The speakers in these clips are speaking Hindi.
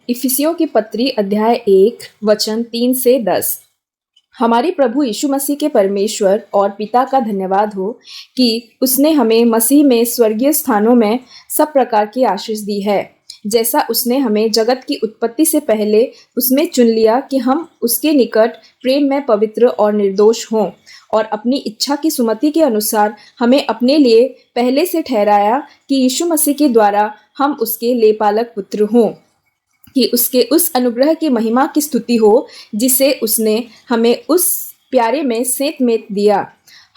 इफिसियों की पत्री अध्याय 1 वचन 3 से 10। हमारे प्रभु यीशु मसीह के परमेश्वर और पिता का धन्यवाद हो कि उसने हमें मसीह में स्वर्गीय स्थानों में सब प्रकार की आशीष दी है, जैसा उसने हमें जगत की उत्पत्ति से पहले उसमें चुन लिया कि हम उसके निकट प्रेम में पवित्र और निर्दोष हों, और अपनी इच्छा की सुमति के अनुसार हमें अपने लिए पहले से ठहराया कि यीशु मसीह के द्वारा हम उसके लेपालक पुत्र हों, कि उसके उस अनुग्रह की महिमा की स्तुति हो जिसे उसने हमें उस प्यारे में सेंतमेंत दिया।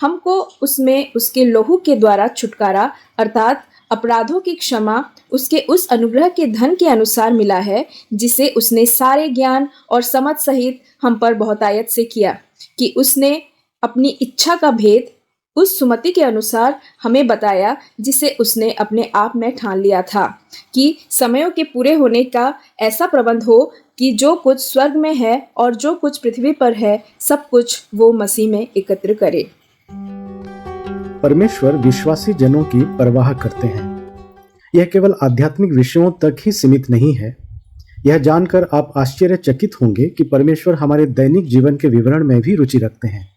हमको उसमें उसके लहू के द्वारा छुटकारा अर्थात अपराधों की क्षमा उसके उस अनुग्रह के धन के अनुसार मिला है, जिसे उसने सारे ज्ञान और समझ सहित हम पर बहुतायत से किया, कि उसने अपनी इच्छा का भेद उस सुमति के अनुसार हमें बताया, जिसे उसने अपने आप में ठान लिया था, कि समयों के पूरे होने का ऐसा प्रबंध हो कि जो कुछ स्वर्ग में है और जो कुछ पृथ्वी पर है, सब कुछ वो मसीह में एकत्र करे। परमेश्वर विश्वासी जनों की परवाह करते हैं। यह केवल आध्यात्मिक विषयों तक ही सीमित नहीं है। यह जानकर आप आश्चर्यचकित होंगे कि परमेश्वर हमारे दैनिक जीवन के विवरण में भी रुचि रखते हैं।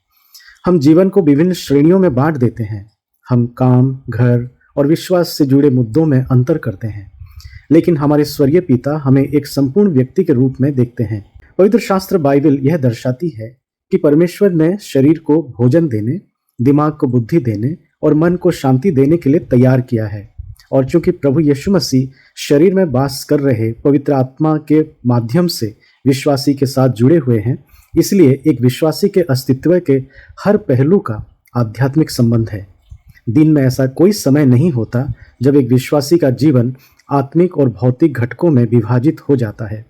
हम जीवन को विभिन्न श्रेणियों में बांट देते हैं। हम काम, घर और विश्वास से जुड़े मुद्दों में अंतर करते हैं, लेकिन हमारे स्वर्गीय पिता हमें एक संपूर्ण व्यक्ति के रूप में देखते हैं। पवित्र शास्त्र बाइबल यह दर्शाती है कि परमेश्वर ने शरीर को भोजन देने, दिमाग को बुद्धि देने और मन को शांति देने के लिए तैयार किया है। और चूंकि प्रभु यीशु मसीह शरीर में वास कर रहे पवित्र आत्मा के माध्यम से विश्वासी के साथ जुड़े हुए हैं, इसलिए एक विश्वासी के अस्तित्व के हर पहलू का आध्यात्मिक संबंध है। दिन में ऐसा कोई समय नहीं होता जब एक विश्वासी का जीवन आत्मिक और भौतिक घटकों में विभाजित हो जाता है।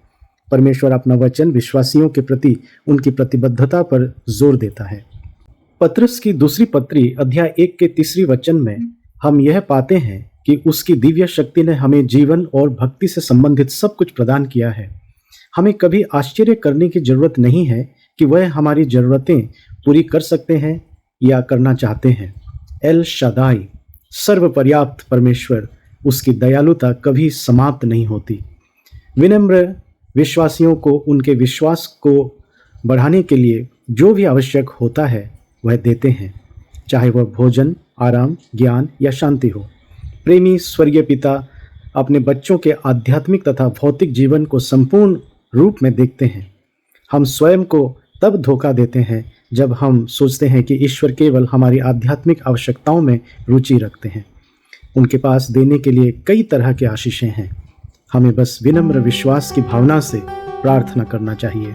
परमेश्वर अपना वचन विश्वासियों के प्रति उनकी प्रतिबद्धता पर जोर देता है। पत्रस की दूसरी पत्री अध्याय 1 के 3 वचन में हम यह पाते हैं कि उसकी दिव्य शक्ति ने हमें जीवन और भक्ति से संबंधित सब कुछ प्रदान किया है। हमें कभी आश्चर्य करने की जरूरत नहीं है कि वह हमारी जरूरतें पूरी कर सकते हैं या करना चाहते हैं। एल शादाई, सर्वपर्याप्त परमेश्वर, उसकी दयालुता कभी समाप्त नहीं होती। विनम्र विश्वासियों को उनके विश्वास को बढ़ाने के लिए जो भी आवश्यक होता है वह देते हैं, चाहे वह भोजन, आराम, ज्ञान या शांति हो। प्रेमी स्वर्गीय पिता अपने बच्चों के आध्यात्मिक तथा भौतिक जीवन को संपूर्ण रूप में देखते हैं। हम स्वयं को तब धोखा देते हैं जब हम सोचते हैं कि ईश्वर केवल हमारी आध्यात्मिक आवश्यकताओं में रुचि रखते हैं। उनके पास देने के लिए कई तरह की आशीषें हैं। हमें बस विनम्र विश्वास की भावना से प्रार्थना करना चाहिए।